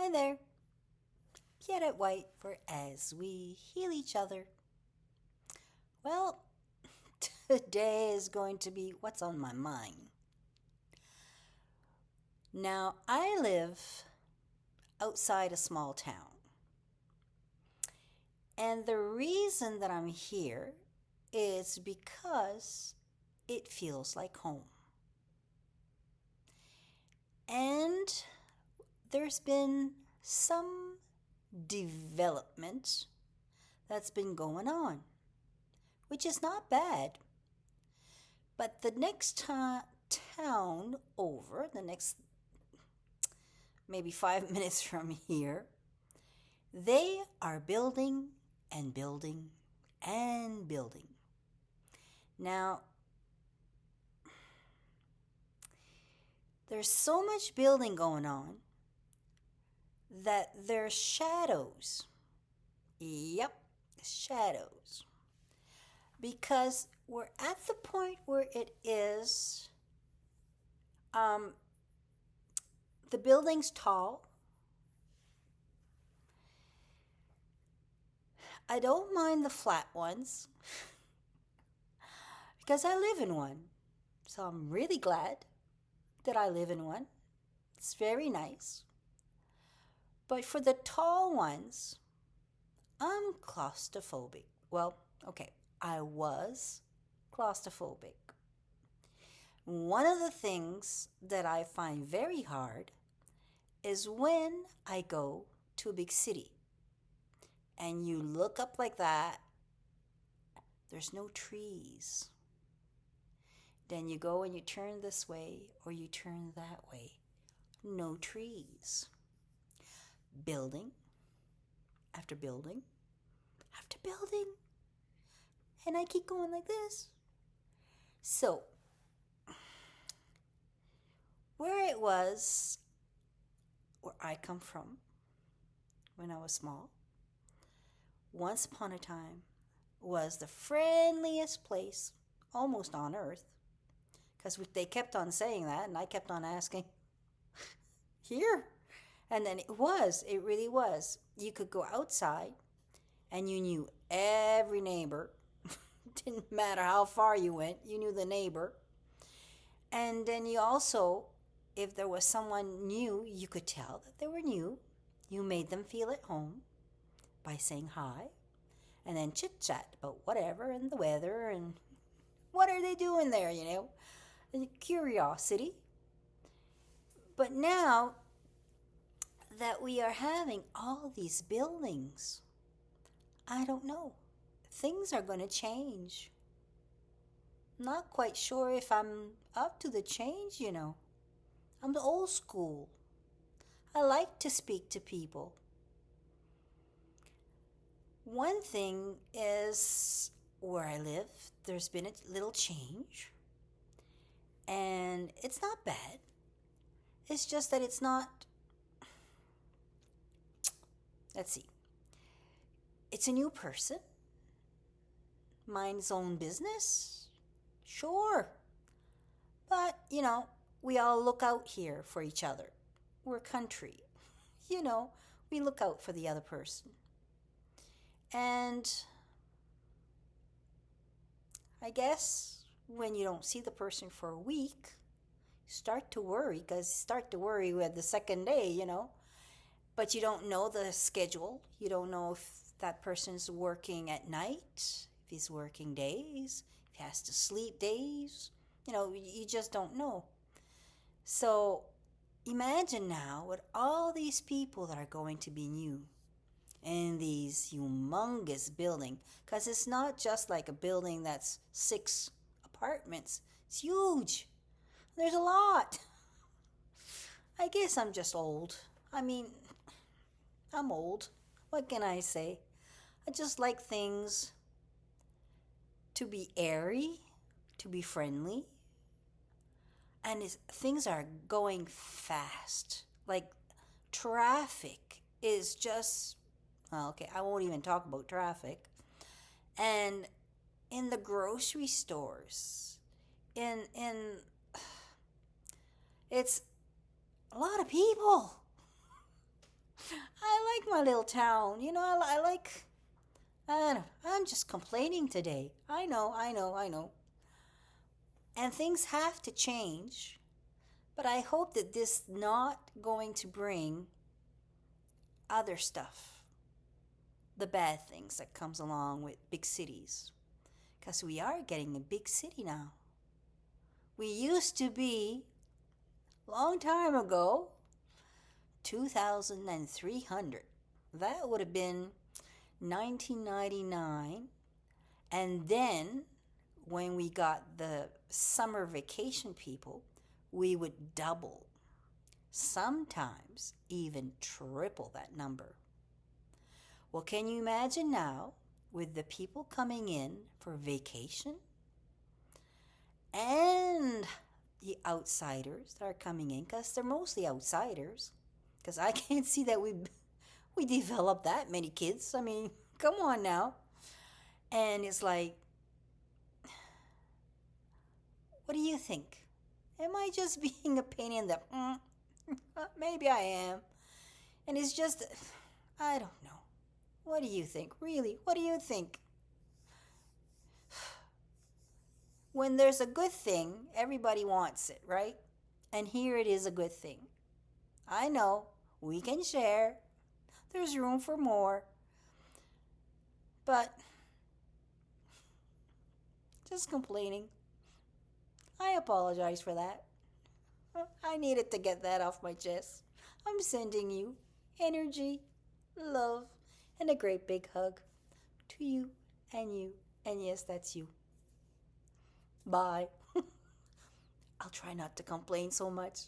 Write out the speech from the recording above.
Hi there. Get it white for as we heal each other. Well, today is going to be what's on my mind. Now, I live outside a small town. And the reason that I'm here is because it feels like home. And there's been some development that's been going on, which is not bad. But the next town over, the next maybe 5 minutes from here, they are building and building and building. Now, there's so much building going on that there's shadows. Yep, shadows. Because we're at the point where it is um, the building's tall. I don't mind the flat ones because I live in one. So I'm really glad that I live in one. It's very nice. But for the tall ones, I'm claustrophobic. Well, okay, I was claustrophobic. One of the things that I find very hard is when I go to a big city and you look up like that, there's no trees. Then you go and you turn this way or you turn that way. No trees. Building after building after building. And I keep going like this. So, where it was, where I come from, when I was small, once upon a time, was the friendliest place almost on earth. Because they kept on saying that, and I kept on asking, here? And then it really was. You could go outside, and you knew every neighbor. Didn't matter how far you went, you knew the neighbor. And then you also, if there was someone new, you could tell that they were new. You made them feel at home by saying hi, and then chit chat about whatever and the weather and what are they doing there, and curiosity. But now that we are having all these buildings, I don't know. Things are going to change. Not quite sure if I'm up to the change. I'm old school. I like to speak to people. One thing is where I live, there's been a little change. And it's not bad. It's just that it's not. Let's see. It's a new person. Mind's own business. Sure. But, we all look out here for each other. We're country. We look out for the other person. And I guess when you don't see the person for a week, you start to worry with the second day. But you don't know the schedule. You don't know if that person's working at night, if he's working days, if he has to sleep days. You just don't know. So imagine now with all these people that are going to be new in these humongous building, because it's not just like a building that's 6 apartments. It's huge. There's a lot. I guess I'm just old. I mean, I'm old. What can I say? I just like things to be airy, to be friendly. And things are going fast. Like traffic is just, well, okay, I won't even talk about traffic. And in the grocery stores, in it's a lot of people. I like my little town. I like. I don't, I'm just complaining today. I know. And things have to change. But I hope that this not going to bring other stuff, the bad things that comes along with big cities. Because we are getting a big city now. We used to be, long time ago, 2,300. That would have been 1999. And then when we got the summer vacation people, we would double, sometimes even triple that number. Well, can you imagine now with the people coming in for vacation and the outsiders that are coming in, because they're mostly outsiders, because I can't see that we developed that many kids. I mean, come on now. And it's like, what do you think? Am I just being a pain in the maybe I am. And it's just, I don't know. What do you think? Really, what do you think? When there's a good thing, everybody wants it, right? And here it is, a good thing. I know, we can share. There's room for more. But just complaining. I apologize for that. I needed to get that off my chest. I'm sending you energy, love, and a great big hug to you and you. And yes, that's you. Bye. I'll try not to complain so much.